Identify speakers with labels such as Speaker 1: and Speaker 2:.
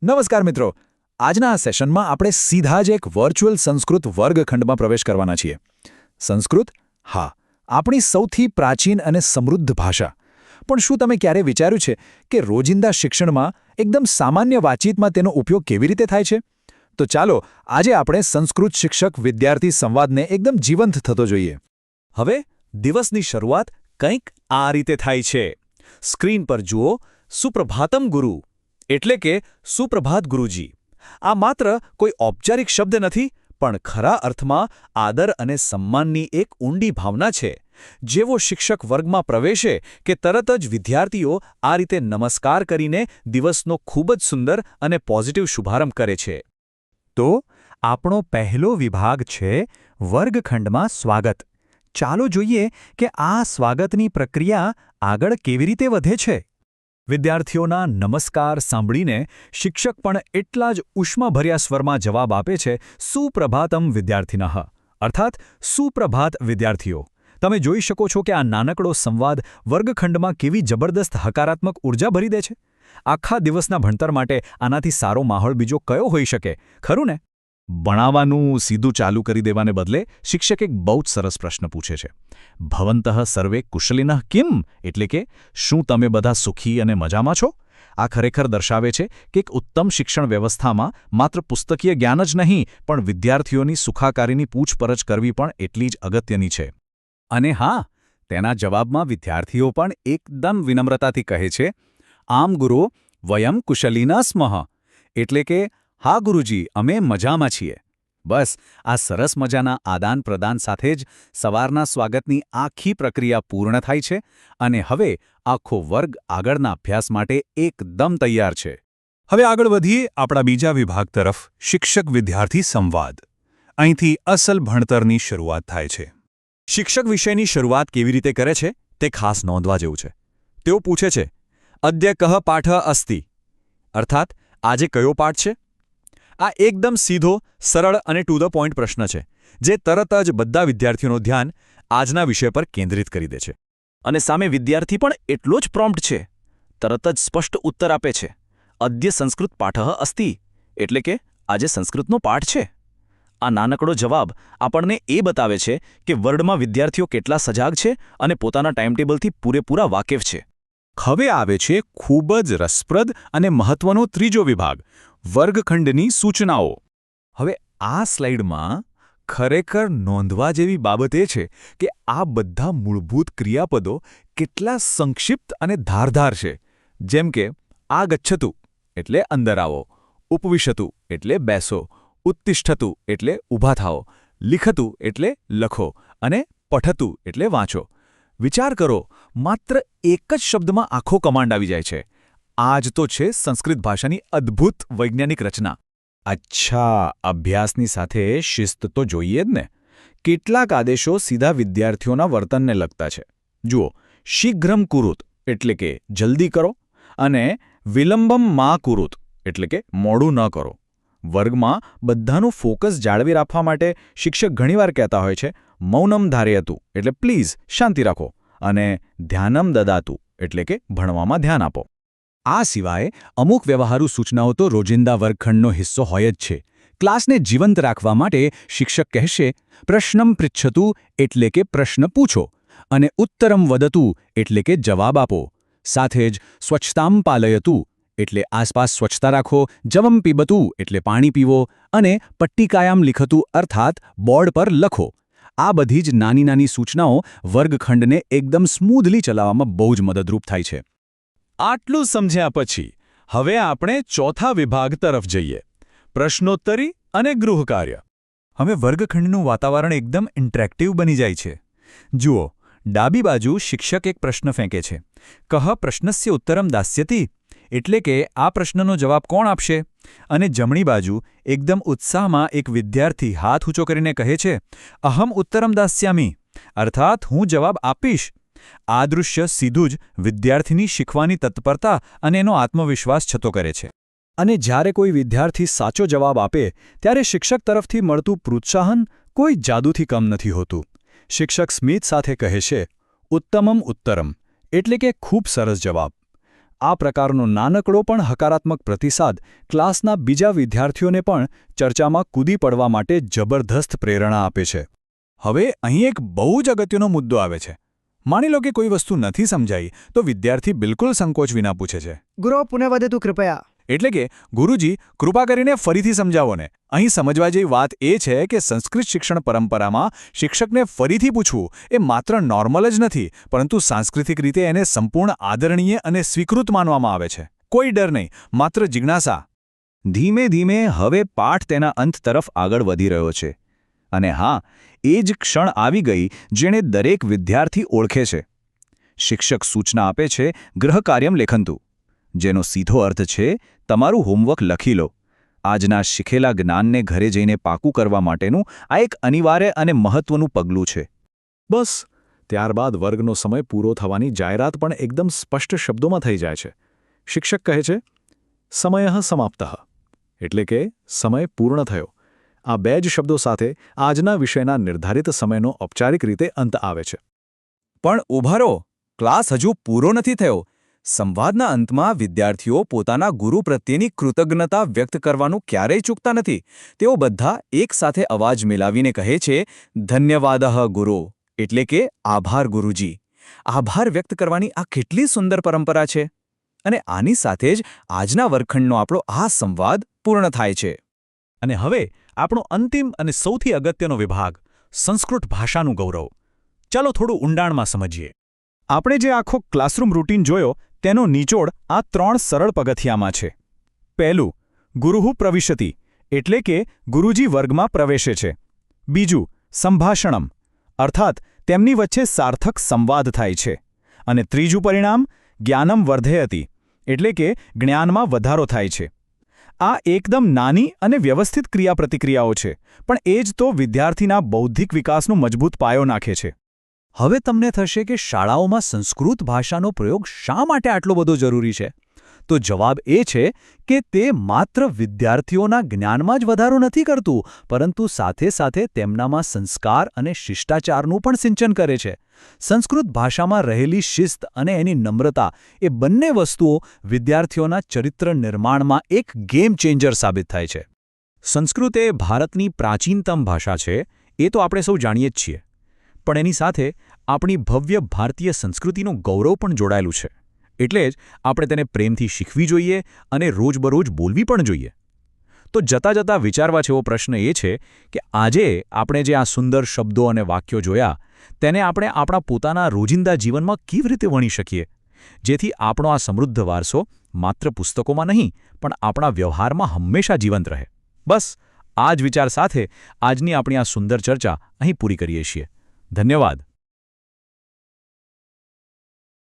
Speaker 1: નમસ્કાર મિત્રો, આજના આ સેશનમાં આપણે સીધા જ એક વર્ચ્યુઅલ સંસ્કૃત વર્ગખંડમાં પ્રવેશ કરવાના છીએ. સંસ્કૃત, હા, આપણી સૌથી પ્રાચીન અને સમૃદ્ધ ભાષા. પણ શું તમે ક્યારે વિચાર્યું છે કે રોજિંદા શિક્ષણમાં એકદમ સામાન્ય વાતચીતમાં તેનો ઉપયોગ કેવી રીતે થાય છે? તો ચાલો આજે આપણે સંસ્કૃત શિક્ષક-વિદ્યાર્થી સંવાદને એકદમ જીવંત થતો જોઈએ.
Speaker 2: હવે દિવસની શરૂઆત કંઈક આ રીતે થાય છે. સ્ક્રીન પર જુઓ, સુપ્રભાતમ ગુરુ, એટલે કે સુપ્રભાત ગુરુજી. આ માત્ર કોઈ ઔપચારિક શબ્દ નથી, પણ ખરા અર્થમાં આદર અને સન્માનની એક ઊંડી ભાવના છે. જેવો શિક્ષક વર્ગમાં પ્રવેશે કે તરત જ વિદ્યાર્થીઓ આ રીતે નમસ્કાર કરીને દિવસનો ખૂબ જ સુંદર અને પોઝિટિવ શુભારંભ કરે છે.
Speaker 3: તો આપણો પહેલો વિભાગ છે વર્ગખંડમાં સ્વાગત. ચાલો જોઈએ કે આ સ્વાગતની પ્રક્રિયા આગળ કેવી રીતે વધે છે.
Speaker 2: વિદ્યાર્થીઓના નમસ્કાર સાંભળીને શિક્ષક પણ એટલા જ ઉષ્માભર્યા સ્વરમાં જવાબ આપે છે, સુપ્રભાતમ વિદ્યાર્થિનઃ, અર્થાત સુપ્રભાત વિદ્યાર્થીઓ. તમે જોઈ શકો છો કે આ નાનકડો સંવાદ વર્ગખંડમાં કેવી જબરદસ્ત હકારાત્મક ઉર્જા ભરી દે છે. આખા દિવસના ભણતર માટે આનાથી સારો માહોલ બીજો કયો હોઈ શકે, ખરું ને? ભણાવવાનું સીધું ચાલુ કરી દેવાને બદલે શિક્ષક એક બહુ જ સરસ પ્રશ્ન પૂછે છે. ભવંતઃ સર્વે કુશલિનઃ કિમ, એટલે કે શું તમે બધા સુખી અને મજામાં છો? આ ખરેખર દર્શાવે છે કે એક ઉત્તમ શિક્ષણ વ્યવસ્થામાં માત્ર પુસ્તકીય જ્ઞાન જ નહીં, પણ વિદ્યાર્થીઓની સુખાકારીની પૂછપરછ કરવી પણ એટલી જ અગત્યની છે.
Speaker 3: અને હા, તેના જવાબમાં વિદ્યાર્થીઓ પણ એકદમ વિનમ્રતાથી કહે છે, આમ ગુરુ વયમ કુશલિના સ્મઃ, એટલે કે હા ગુરુજી, અમે મજામાં છીએ. બસ આ સરસ મજાના આદાન પ્રદાન સાથે જ સવારના સ્વાગતની આખી પ્રક્રિયા પૂર્ણ થાય છે અને હવે આખો વર્ગ આગળના અભ્યાસ માટે એકદમ તૈયાર છે.
Speaker 4: હવે આગળ વધીએ આપણા બીજા વિભાગ તરફ, શિક્ષક-વિદ્યાર્થી સંવાદ. અહીંથી અસલ ભણતરની શરૂઆત થાય છે.
Speaker 2: શિક્ષક વિષયની શરૂઆત કેવી રીતે કરે છે તે ખાસ નોંધવા જેવું છે. તેઓ પૂછે છે, અદ્ય કહ પાઠ અસ્તિ, અર્થાત આજે કયો પાઠ છે? આ એકદમ સીધો, સરળ અને ટુ ધ પોઈન્ટ પ્રશ્ન છે, જે તરત જ બધા વિદ્યાર્થીઓનું ધ્યાન આજના વિષય પર કેન્દ્રિત કરી દે છે. અને સામે વિદ્યાર્થી પણ એટલો જ પ્રોમ્પ્ટ છે. તરત જ સ્પષ્ટ ઉત્તર આપે છે, અદ્ય સંસ્કૃત પાઠ અસ્તિ, એટલે કે આજે સંસ્કૃતનો પાઠ છે. આ નાનકડો જવાબ આપણને એ બતાવે છે કે વર્ગમાં વિદ્યાર્થીઓ કેટલા સજાગ છે અને પોતાના ટાઈમટેબલથી પૂરેપૂરા વાકેફ છે.
Speaker 4: હવે આવે છે ખૂબ જ રસપ્રદ અને મહત્વનો ત્રીજો વિભાગ, વર્ગખંડની સૂચનાઓ.
Speaker 3: હવે આ સ્લાઇડમાં ખરેખર નોંધવા જેવી બાબત એ છે કે આ બધા મૂળભૂત ક્રિયાપદો કેટલા સંક્ષિપ્ત અને ધારદાર છે. જેમ કે આગચ્છતુ એટલે અંદર આવો, ઉપવિશતુ એટલે બેસો, ઉત્તિષ્ઠતુ એટલે ઊભા થાઓ, લિખતુ એટલે લખો અને પઠતુ એટલે વાંચો. વિચાર કરો, માત્ર એક જ શબ્દમાં આખો કમાન્ડ આવી જાય છે. આ જ તો છે સંસ્કૃત ભાષાની અદ્ભુત વૈજ્ઞાનિક રચના. અચ્છા, અભ્યાસની સાથે શિસ્ત તો જોઈએ જ ને. કેટલાક આદેશો સીધા વિદ્યાર્થીઓના વર્તનને લગતા છે. જુઓ, શીઘ્રમ કુરુત એટલે કે જલ્દી કરો, અને વિલંબમ મા કુરુત એટલે કે મોડું ન કરો. વર્ગમાં બધાનું ફોકસ જાળવી રાખવા માટે શિક્ષક ઘણીવાર કહેતા હોય છે, મૌનમ ધારયતુ એટલે પ્લીઝ શાંતિ રાખો, અને ધ્યાનમ દદાતુ એટલે કે ભણવામાં ધ્યાન આપો. આ સિવાય અમુક વ્યવહારુ સૂચનાઓ તો રોજિંદા વર્ગખંડનો હિસ્સો હોય જ છે. ક્લાસને જીવંત રાખવા માટે શિક્ષક કહેશે, પ્રશ્નમ પૃચ્છતુ એટલે કે પ્રશ્ન પૂછો, અને ઉત્તરમ વદતુ એટલે કે જવાબ આપો. સાથે જ સ્વચ્છતામ પાલયતુ એટલે આસપાસ સ્વચ્છતા રાખો, જવમ પીબતુ એટલે પાણી પીવો, અને પટ્ટિકાયામ લિખતુ અર્થાત બોર્ડ પર લખો. આ બધી જ નાની નાની સૂચનાઓ વર્ગખંડને એકદમ સ્મૂધલી ચલાવવામાં બહુ જ મદદરૂપ થાય છે.
Speaker 2: આટલું સમજ્યા પછી હવે આપણે ચોથા વિભાગ તરફ જઈએ, પ્રશ્નોત્તરી અને ગૃહકાર્ય.
Speaker 3: હવે વર્ગખંડનું વાતાવરણ એકદમ ઇન્ટરેક્ટિવ બની જાય છે. જુઓ, ડાબી બાજુ શિક્ષક એક પ્રશ્ન ફેંકે છે, કહ પ્રશ્નસ્ય ઉત્તરમ દાસ્યતિ, એટલે કે આ પ્રશ્નનો જવાબ કોણ આપશે? અને જમણી બાજુ એકદમ ઉત્સાહમાં એક વિદ્યાર્થી હાથ ઊંચો કરીને કહે છે, અહમ ઉત્તરમ દાસ્યામિ, અર્થાત હું જવાબ આપીશ. આ દૃશ્ય સીધું જ વિદ્યાર્થીની શીખવાની તત્પરતા અને એનો આત્મવિશ્વાસ છતો કરે છે. અને જ્યારે કોઈ વિદ્યાર્થી સાચો જવાબ આપે ત્યારે શિક્ષક તરફથી મળતું પ્રોત્સાહન કોઈ જાદુથી કમ નથી હોતું. શિક્ષક સ્મિત સાથે કહે છે, ઉત્તમમ ઉત્તરમ, એટલે કે ખૂબ સરસ જવાબ.
Speaker 2: આ પ્રકારનો નાનકડો પણ હકારાત્મક પ્રતિસાદ ક્લાસના બીજા વિદ્યાર્થીઓને પણ ચર્ચામાં કૂદી પડવા માટે જબરદસ્ત પ્રેરણા આપે છે.
Speaker 3: હવે અહીં એક બહુ જ અગત્યનો મુદ્દો આવે છે. માની લો કે કોઈ વસ્તુ નથી સમજાઈ તો વિદ્યાર્થી બિલકુલ સંકોચ વિના પૂછે છે.
Speaker 5: ગુરુ પુનઃ વદતુ કૃપયા.
Speaker 3: એટલે કે ગુરુજી કૃપા કરીને ફરીથી સમજાવો ને. અહીં સમજવા જેવી વાત એ છે કે સંસ્કૃત શિક્ષણ પરંપરામાં શિક્ષકને ફરીથી પૂછવું એ માત્ર નોર્મલ જ નથી, પરંતુ સાંસ્કૃતિક રીતે એને સંપૂર્ણ આદરણીય અને સ્વીકૃત માનવામાં આવે છે. કોઈ ડર નહીં, માત્ર જિજ્ઞાસા.
Speaker 2: ધીમે ધીમે હવે પાઠ તેના અંત તરફ આગળ વધી રહ્યો છે. અને હા, એ જ ક્ષણ આવી ગઈ જેણે દરેક વિદ્યાર્થી ઓળખે છે. શિક્ષક સૂચના આપે છે ગૃહકાર્યમ લેખંતુ, જેનો સીધો અર્થ છે તમારું હોમવર્ક લખી લો. આજના શીખેલા જ્ઞાનને ઘરે જઈને પાકું કરવા માટેનું આ એક અનિવાર્ય અને મહત્વનું પગલું છે.
Speaker 1: બસ ત્યારબાદ વર્ગનો સમય પૂરો થવાની જાહેરાત પણ એકદમ સ્પષ્ટ શબ્દોમાં થઈ જાય છે. શિક્ષક કહે છે, સમયઃ સમાપ્તઃ, એટલે કે સમય પૂર્ણ થયો. આ બે જ શબ્દો સાથે આજના વિષયના નિર્ધારિત સમયનો ઔપચારિક રીતે અંત આવે છે.
Speaker 3: પણ ઊભા રહો, ક્લાસ હજુ પૂરો નથી થયો. સંવાદના અંતમાં વિદ્યાર્થીઓ પોતાના ગુરુ પ્રત્યેની કૃતજ્ઞતા વ્યક્ત કરવાનું ક્યારેય ચૂકતા નથી. તેઓ બધા એકસાથે અવાજ મિલાવીને કહે છે, ધન્યવાદઃ ગુરુ, એટલે કે આભાર ગુરુજી. આભાર વ્યક્ત કરવાની આ કેટલી સુંદર પરંપરા છે. અને આની સાથે જ આજના વર્ગખંડનો આપણો આ સંવાદ પૂર્ણ થાય છે.
Speaker 2: અને હવે આપણો અંતિમ અને સૌથી અગત્યનો વિભાગ, સંસ્કૃત ભાષાનું ગૌરવ. ચાલો થોડું ઊંડાણમાં સમજીએ. આપણે જે આખો ક્લાસરૂમ રૂટીન જોયો તેનો નિચોડ આ 3 સરળ પગથિયામાં છે. પહેલું, ગુરુઃ પ્રવિશતિ, એટલે કે ગુરુજી વર્ગમાં પ્રવેશે છે. બીજું, સંભાષણમ, અર્થાત તેમની વચ્ચે સાર્થક સંવાદ થાય છે. અને ત્રીજું પરિણામ, જ્ઞાનમ વર્ધયતિ, એટલે કે જ્ઞાનમાં વધારો થાય છે. આ એકદમ નાની અને વ્યવસ્થિત ક્રિયાપ્રતિક્રિયાઓ છે, પણ એ જ તો વિદ્યાર્થીના બૌદ્ધિક વિકાસનો મજબૂત પાયો નાખે છે. હવે તમને થશે કે શાળાઓમાં સંસ્કૃત ભાષાનો પ્રયોગ શા માટે આટલો બધો જરૂરી છે? તો જવાબ એ છે કે તે માત્ર વિદ્યાર્થીઓના જ્ઞાનમાં જ વધારો નથી કરતું, પરંતુ સાથે સાથે તેમનામાં સંસ્કાર અને શિષ્ટાચારનું પણ સિંચન કરે છે. સંસ્કૃત ભાષામાં રહેલી શિસ્ત અને એની નમ્રતા, એ બંને વસ્તુઓ વિદ્યાર્થીઓના ચરિત્ર નિર્માણમાં એક ગેમ ચેન્જર સાબિત થાય છે. સંસ્કૃત એ ભારતની પ્રાચીનતમ ભાષા છે, એ તો આપણે સૌ જાણીએ જ છીએ. પણ એની સાથે આપણી ભવ્ય ભારતીય સંસ્કૃતિનું ગૌરવ પણ જોડાયેલું છે. એટલે જ આપણે તેને પ્રેમથી શીખવી જોઈએ અને રોજબરોજ બોલવી પણ જોઈએ. તો જતાં જતાં વિચારવા જેવો પ્રશ્ન એ છે કે આજે આપણે જે આ સુંદર શબ્દો અને વાક્યો જોયા, તેને આપણે આપણા પોતાના રોજિંદા જીવનમાં કેવી રીતે વણી શકીએ, જેથી આપણો આ સમૃદ્ધ વારસો માત્ર પુસ્તકોમાં નહીં પણ આપણા વ્યવહારમાં હંમેશા જીવંત રહે. બસ આ જ વિચાર સાથે આજની આપણી આ સુંદર ચર્ચા અહીં પૂરી કરીએ છીએ. ધન્યવાદ.